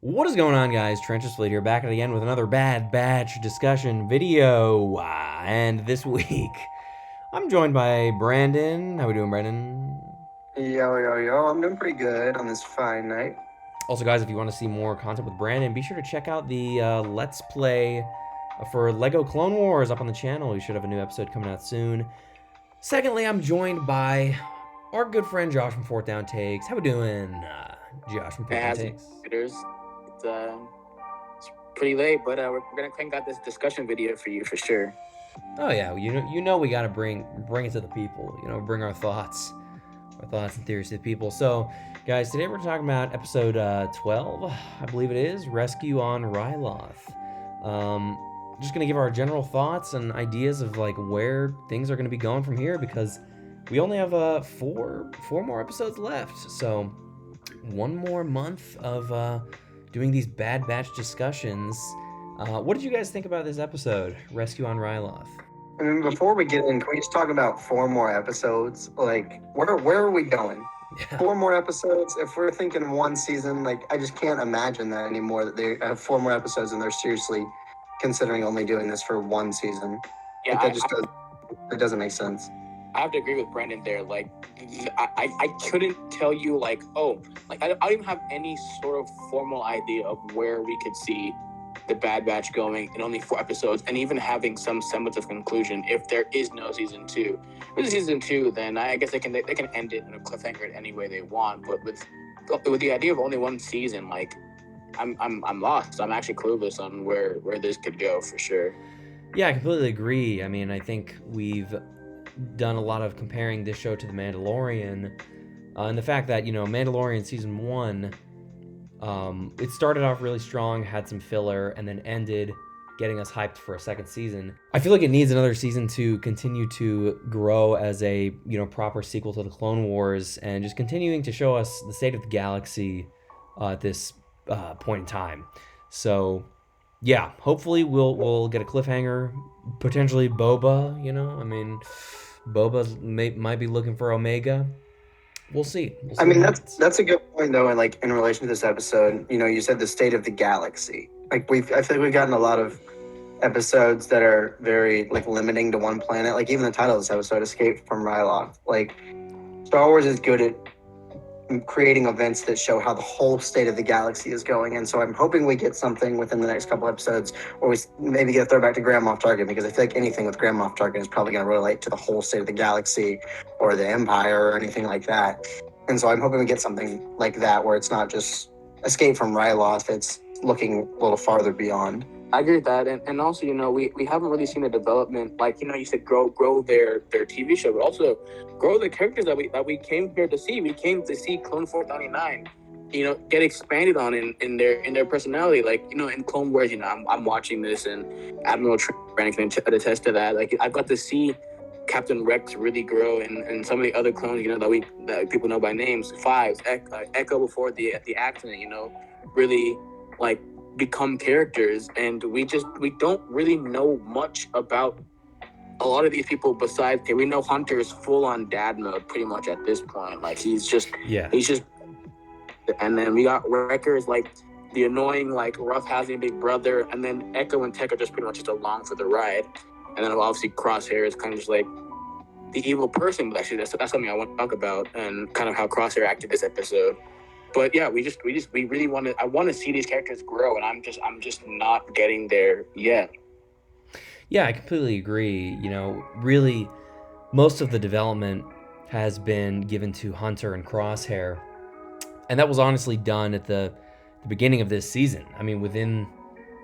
What is going on, guys? Trenches Fleet here, back at it again with another Bad Batch discussion video. And this week, I'm joined by Brandon. How we doing, Brandon? Yo, I'm doing pretty good on this fine night. Also, guys, if you want to see more content with Brandon, be sure to check out the Let's Play for Lego Clone Wars up on the channel. We should have a new episode coming out soon. Secondly, I'm joined by our good friend Josh from Fourth Down Takes. How we doing, Josh from It Fourth Down has Takes? it's pretty late, but we're gonna crank out this discussion video for you for sure. Oh yeah, you know we gotta bring it to the people. Bring our thoughts and theories to the people. So, guys, today we're talking about episode 12, I believe it is, Rescue on Ryloth. Just gonna give our general thoughts and ideas of like where things are gonna be going from here because we only have four more episodes left. So, one more month of doing these Bad Batch discussions. What did you guys think about this episode, Rescue on Ryloth? I mean, before we get in, can we just talk about 4 more episodes? Like, where are we going? Yeah. 4 more episodes? If we're thinking one season, like, I just can't imagine that anymore, that they have 4 more episodes and they're seriously considering only doing this for one season. Yeah, Like, it doesn't make sense. I have to agree with Brandon there. Like, I couldn't tell you like, I don't even have any sort of formal idea of where we could see the Bad Batch going in only 4 episodes, and even having some semblance of conclusion if there is no season 2. If there's season 2, then I guess they can end it in a cliffhanger any way they want. But with the idea of only one season, like, I'm lost. I'm actually clueless on where this could go for sure. Yeah, I completely agree. I mean, I think we've done a lot of comparing this show to The Mandalorian, and the fact that, Mandalorian season 1, it started off really strong, had some filler, and then ended getting us hyped for a second season. I feel like it needs another season to continue to grow as a, proper sequel to the Clone Wars, and just continuing to show us the state of the galaxy at this point in time. So, yeah, hopefully we'll get a cliffhanger, potentially Boba. I mean, Boba might be looking for Omega. We'll see. I mean, that's a good point, though, and like in relation to this episode, you said the state of the galaxy. Like, I feel like we've gotten a lot of episodes that are very like limiting to one planet. Like, even the title of this episode, "Escape from Ryloth." Like, Star Wars is good at creating events that show how the whole state of the galaxy is going, and so I'm hoping we get something within the next couple episodes, or we maybe get a throwback to Grand Moff Tarkin, because I feel like anything with Grand Moff Tarkin is probably going to relate to the whole state of the galaxy or the Empire or anything like that. And so I'm hoping we get something like that where it's not just escape from Ryloth, it's looking a little farther beyond. I agree with that, and also, we haven't really seen the development, like, you said grow their TV show, but also grow the characters that we came here to see. We came to see Clone 499, get expanded on in their personality. Like, in Clone Wars, I'm watching this, and Admiral Brandon can attest to that. Like, I've got to see Captain Rex really grow, and some of the other clones, that people know by names, Fives, Echo before the accident, really like become characters, and we don't really know much about a lot of these people besides, we know Hunter's full on dad mode pretty much at this point. Like, he's just, and then we got Wrecker's like the annoying, like, rough-housing big brother, and then Echo and Tech are just pretty much just along for the ride, and then obviously Crosshair is kind of just like the evil person. But actually that's something I want to talk about, and kind of how Crosshair acted this episode. But yeah, we really I want to see these characters grow, and I'm just not getting there yet. Yeah, I completely agree. Really, most of the development has been given to Hunter and Crosshair, and that was honestly done at the beginning of this season. I mean, within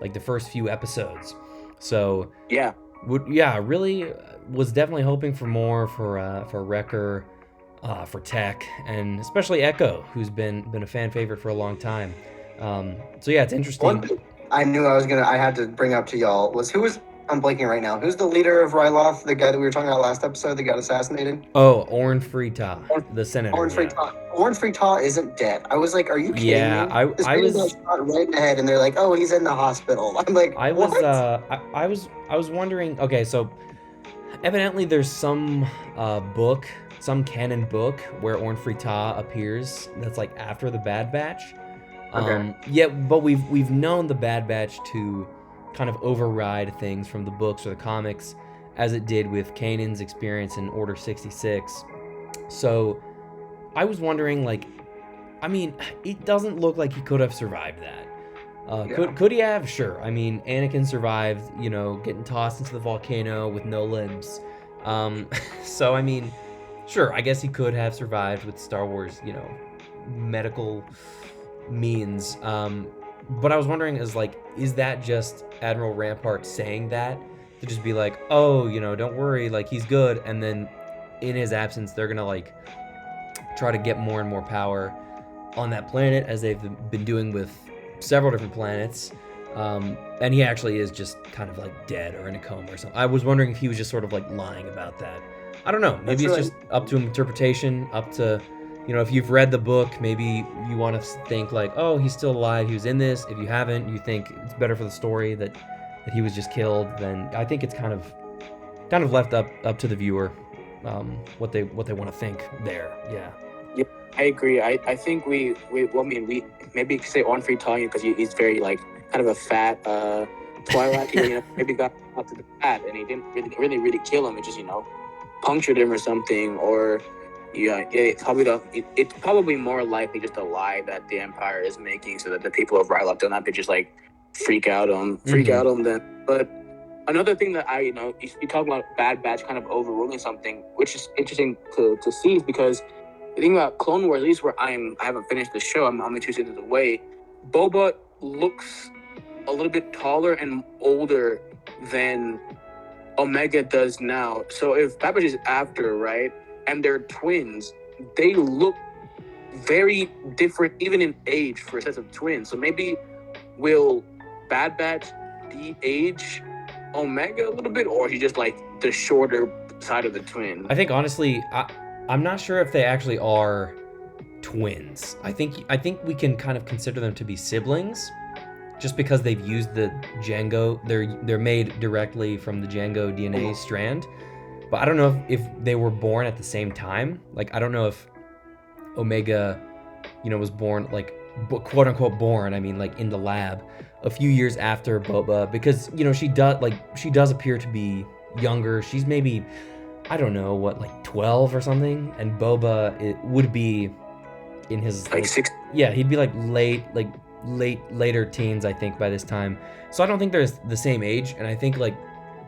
like the first few episodes. So yeah, really was definitely hoping for more for Wrecker. For Tech, and especially Echo, who's been a fan favorite for a long time. So yeah, it's interesting. One thing I knew I had to bring up to y'all was I'm blanking right now. Who's the leader of Ryloth? The guy that we were talking about last episode that got assassinated? Oh, Orn Frita, the senator. Orn Frita isn't dead. I was like, are you kidding me? I was got shot right in the head, and they're like, oh, he's in the hospital. I'm like, I was wondering. Okay, so evidently there's some book. Some canon book where Orn Frita appears that's like after the Bad Batch. Okay. Yeah, but we've known the Bad Batch to kind of override things from the books or the comics, as it did with Kanan's experience in Order 66. So I was wondering, like, I mean, it doesn't look like he could have survived that. Yeah. Could he have? Sure. I mean, Anakin survived, getting tossed into the volcano with no limbs. So I mean, sure. I guess he could have survived with Star Wars, medical means. But I was wondering, is that just Admiral Rampart saying that to just be like, oh, don't worry, like he's good, and then in his absence, they're gonna like try to get more and more power on that planet, as they've been doing with several different planets. And he actually is just kind of like dead or in a coma or something. I was wondering if he was just sort of like lying about that. I don't know. Maybe it's just up to interpretation, up to, if you've read the book, maybe you want to think like, oh, he's still alive, he was in this. If you haven't, you think it's better for the story that he was just killed, then I think it's kind of left up to the viewer, what they want to think there. Yeah. Yeah, I agree. I think we maybe say on free Italian because he's very like kind of a fat Twilight. Maybe got out to the fat and he didn't really kill him. It just punctured him or something. Or it's probably more likely just a lie that the Empire is making so that the people of Ryloth don't have to just like freak out on them. But another thing that you talk about Bad Batch kind of overruling something, which is interesting to see, is because the thing about Clone Wars, at least where I haven't finished the show, I'm only 2 seasons away, Boba looks a little bit taller and older than Omega does now. So if Bad Batch is after, right, and they're twins, they look very different, even in age, for a set of twins. So maybe will Bad Batch de-age Omega a little bit, or is he just like the shorter side of the twin? I think honestly, I'm not sure if they actually are twins. I think we can kind of consider them to be siblings, just because they've used the Django. They're made directly from the Django DNA strand. But I don't know if they were born at the same time. Like, I don't know if Omega, was born, like, quote unquote born, I mean, like, in the lab a few years after Boba, because, she does appear to be younger. She's maybe, I don't know, what, like 12 or something, and Boba, it would be in his like 6. Yeah, he'd be like later teens, I think, by this time. So I don't think they're the same age, and I think like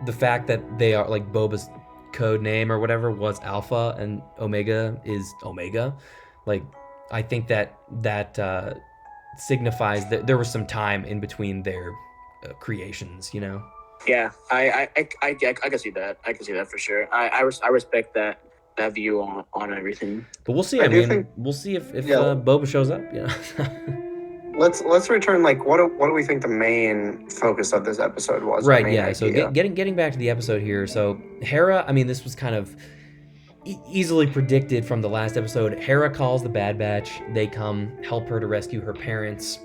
the fact that they are like Boba's code name or whatever was Alpha and Omega is Omega, like I think that signifies that there was some time in between their creations, Yeah, I can see that. I can see that for sure. I respect that view on everything. But we'll see. We'll see if Boba shows up. Let's return. Like, what do we think the main focus of this episode was? Right. Yeah. So getting back to the episode here. So Hera. I mean, this was kind of easily predicted from the last episode. Hera calls the Bad Batch. They come help her to rescue her parents.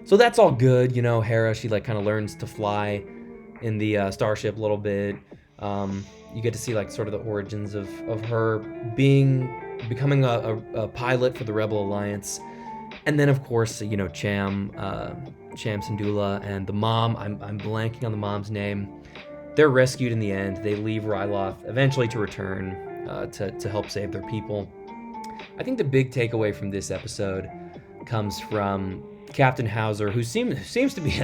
So that's all good. Hera, she like kind of learns to fly in the starship a little bit. You get to see like sort of the origins of her becoming a pilot for the Rebel Alliance. And then, of course, Cham Syndulla and the mom, I'm blanking on the mom's name. They're rescued in the end. They leave Ryloth eventually to return to help save their people. I think the big takeaway from this episode comes from Captain Hauser, who seems to be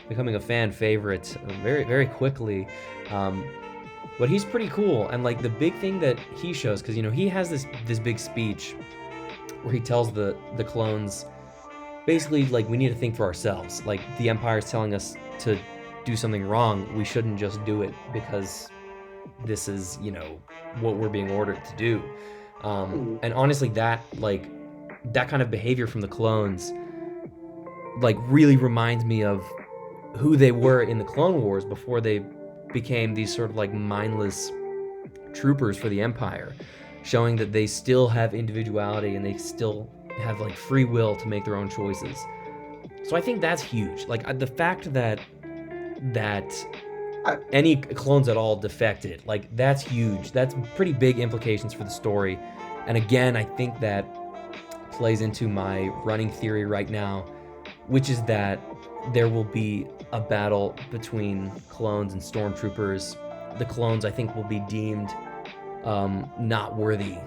becoming a fan favorite very, very quickly. But he's pretty cool. And like the big thing that he shows, because he has this big speech where he tells the clones, basically, like, we need to think for ourselves. Like, the Empire's telling us to do something wrong. We shouldn't just do it because this is, what we're being ordered to do. And honestly, that kind of behavior from the clones, like, really reminds me of who they were in the Clone Wars before they became these sort of, like, mindless troopers for the Empire, showing that they still have individuality and they still have like free will to make their own choices. So I think that's huge. Like the fact that any clones at all defected, like that's huge. That's pretty big implications for the story. And again, I think that plays into my running theory right now which is that there will be a battle between clones and stormtroopers. The clones, I think, will be deemed not worthy,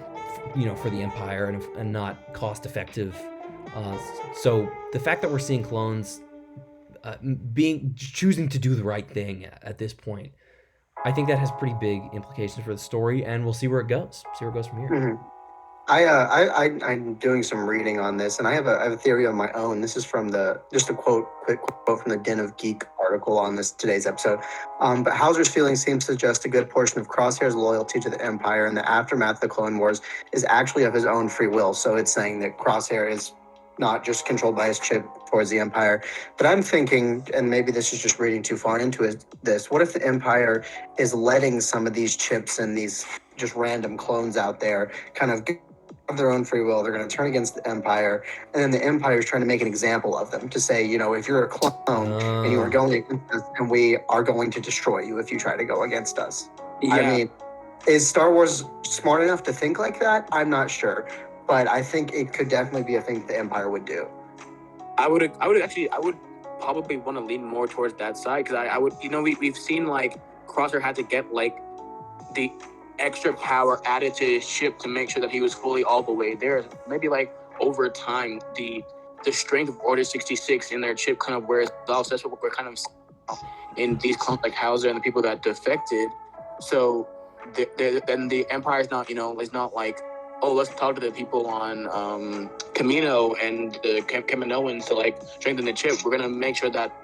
for the Empire and not cost effective. So the fact that we're seeing clones choosing to do the right thing at this point, I think that has pretty big implications for the story, and we'll see where it goes. See where it goes from here. Mm-hmm. I'm doing some reading on this, and I have a theory of my own. This is from just a quick quote from the Den of Geek article on today's episode. But Hauser's feelings seem to suggest a good portion of Crosshair's loyalty to the Empire in the aftermath of the Clone Wars is actually of his own free will. So it's saying that Crosshair is not just controlled by his chip towards the Empire. But I'm thinking, and maybe this is just reading too far into this, what if the Empire is letting some of these chips and these just random clones out there kind of of their own free will, they're going to turn against the Empire, and then the Empire is trying to make an example of them to say, if you're a clone and you are going against us, and we are going to destroy you if you try to go against us. Yeah. I mean, is Star Wars smart enough to think like that? I'm not sure, but I think it could definitely be a thing that the Empire would do. I would probably want to lean more towards that side, because I would, we've seen like Crosshair had to get like the extra power added to his chip to make sure that he was fully all the way there. Maybe like over time, the strength of Order 66 in their chip kind of wears off. So that's what we're kind of in these clones like Hauser and the people that defected. So then the Empire is not, is not like, oh, let's talk to the people on Kamino and the Kaminoans to like strengthen the chip. We're gonna make sure that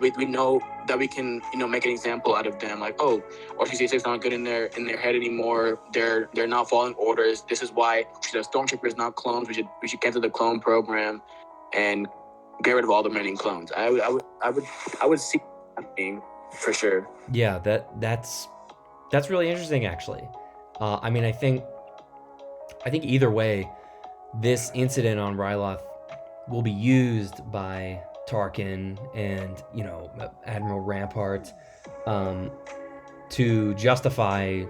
we know that we can, make an example out of them. Like, oh, RC66 is not good in their head anymore. They're not following orders. This is why stormtroopers, not clones. We should cancel the clone program and get rid of all the remaining clones. I would see that being for sure. Yeah, that's really interesting, actually. I mean, I think either way, this incident on Ryloth will be used by Tarkin and Admiral Rampart to justify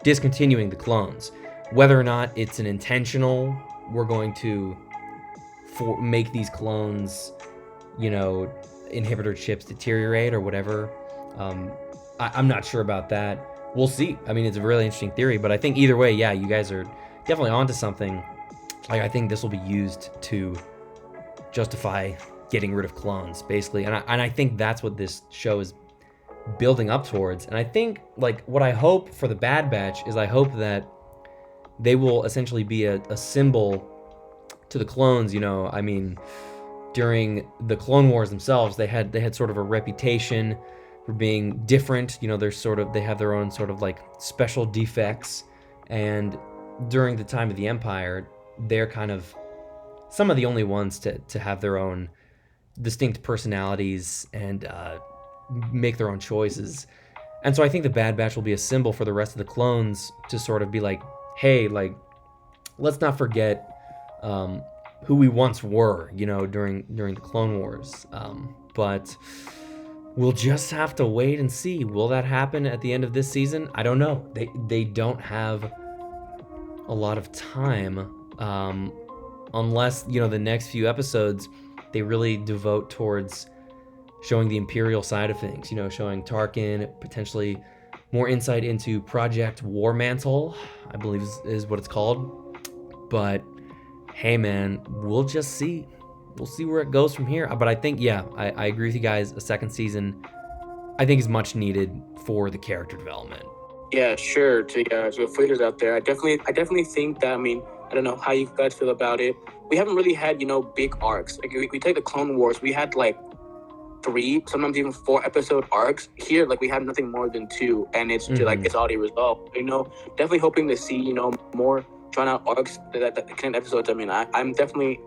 discontinuing the clones. Whether or not it's an intentional, we're going to make these clones, inhibitor chips deteriorate or whatever. I'm not sure about that. We'll see. I mean, it's a really interesting theory, but I think either way, yeah, you guys are definitely onto something. Like, I think this will be used to justify getting rid of clones, basically, and I think that's what this show is building up towards. And I think, like, what I hope for the Bad Batch is I hope that they will essentially be a symbol to the clones. I mean, during the Clone Wars themselves, they had sort of a reputation for being different. They have their own sort of like special defects, and during the time of the Empire, they're kind of some of the only ones to have their own distinct personalities and make their own choices. And so I think the Bad Batch will be a symbol for the rest of the clones to sort of be like, hey, like, let's not forget who we once were, during the Clone Wars. But we'll just have to wait and see. Will that happen at the end of this season? I don't know. They don't have a lot of time, unless the next few episodes they really devote towards showing the Imperial side of things, showing Tarkin, potentially more insight into Project War Mantle, I believe is what it's called. But hey, man, we'll just see. We'll see where it goes from here. But I think, yeah, I agree with you guys. A second season, I think, is much needed for the character development. Yeah, sure. To fighters out there, I definitely think that. I mean, I don't know how you guys feel about it. We haven't really had, big arcs. Like, we take the Clone Wars, we had like 3, sometimes even 4 episode arcs. Here, like, we have nothing more than 2, and it's just, like, it's already resolved. Definitely hoping to see, more drawn out arcs that connect episodes. I mean, I definitely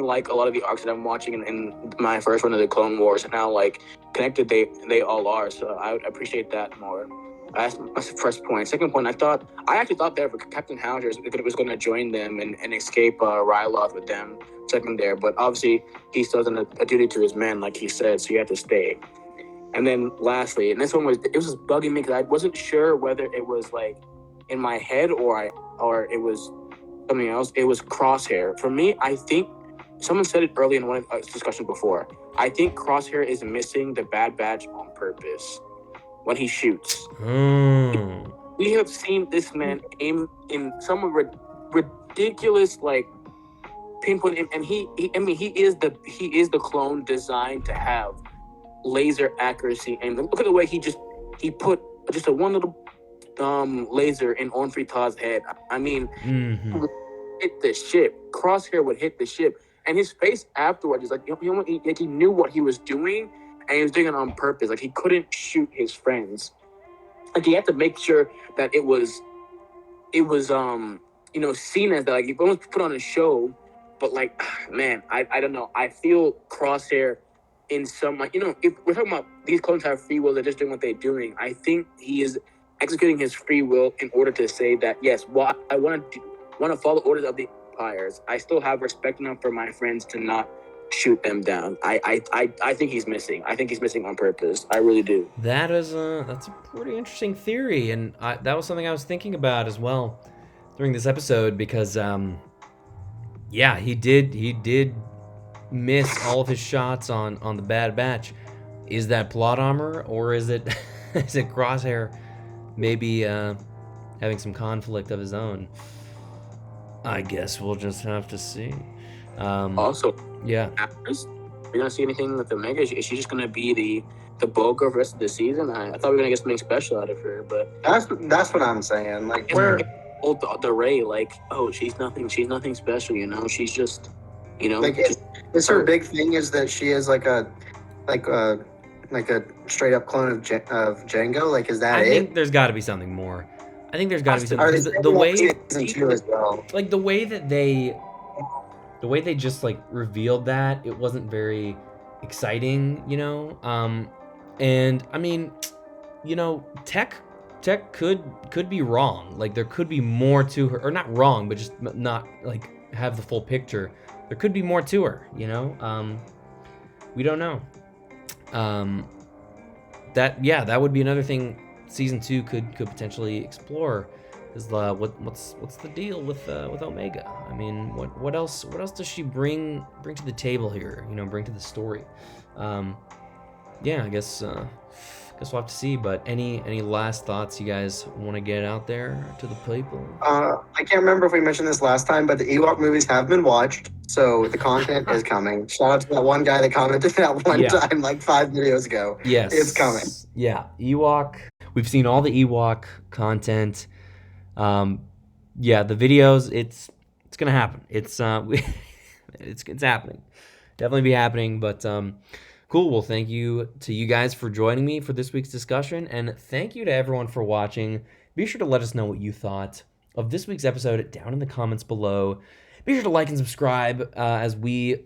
like a lot of the arcs that I'm watching in my first run of the Clone Wars, and how like connected they all are. So I would appreciate that more. That's my first point. Second point, I actually thought that Captain Hauser was going to join them and escape Ryloth with them, second there. But obviously, he still has a duty to his men, like he said, so he had to stay. And then lastly, and this one was bugging me because I wasn't sure whether it was like in my head or it was something else. It was Crosshair. For me, I think someone said it early in one of the discussions before. I think Crosshair is missing the Bad Batch on purpose when he shoots. We have seen this man aim in some ridiculous like pinpoint, and he is the clone designed to have laser accuracy. And look at the way he put just a one little laser in On Frita's head. I mean, hit the ship. Crosshair would hit the ship, and his face afterwards is like he knew what he was doing, and he was doing it on purpose. Like he couldn't shoot his friends. Like he had to make sure that it was seen as that. Like he almost put on a show, but like man, I don't know. I feel Crosshair in some like if we're talking about these clones have free will, they're just doing what they're doing. I think he is executing his free will in order to say that yes, well I want to follow orders of the Empires. I still have respect enough for my friends to not shoot them down. I think he's missing. I think he's missing on purpose. I really do. That's a pretty interesting theory, and that was something I was thinking about as well during this episode because he did miss all of his shots on the Bad Batch. Is that plot armor, or is it Crosshair maybe having some conflict of his own? I guess we'll just have to see. Also, actress, we're gonna see anything with Omega? Is she just gonna be the bulk of the rest of the season? I thought we were gonna get something special out of her, but that's what I'm saying. Like the Ray, like, oh, she's nothing special, she's just, like it's her big thing is that she is like a straight up clone of Django. Like, is that I it? think there's got to be something more. I think there's got to be something. The way season 2 as well. Like the way they just like revealed that, it wasn't very exciting, and I mean, Tech could be wrong. Like there could be more to her, or not wrong, but just not like have the full picture. There could be more to her, we don't know. That would be another thing season 2 could potentially explore. Is what's the deal with Omega? I mean, what else does she bring to the table here? Bring to the story. I guess we'll have to see. But any last thoughts you guys want to get out there to the people? I can't remember if we mentioned this last time, but the Ewok movies have been watched, so the content is coming. Shout out to that one guy that commented that one time like 5 videos ago. Yes, it's coming. Yeah, Ewok. We've seen all the Ewok content. The videos. It's gonna happen. It's happening. Definitely be happening. But cool. Well, thank you to you guys for joining me for this week's discussion, and thank you to everyone for watching. Be sure to let us know what you thought of this week's episode down in the comments below. Be sure to like and subscribe as we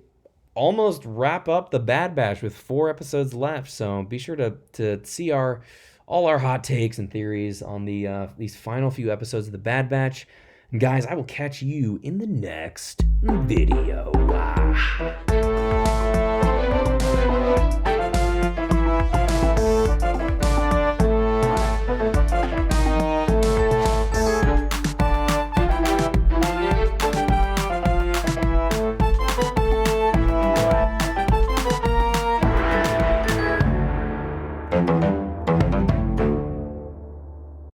almost wrap up the Bad Batch with 4 episodes left. So be sure to see all our hot takes and theories on these final few episodes of the Bad Batch. And guys, I will catch you in the next video.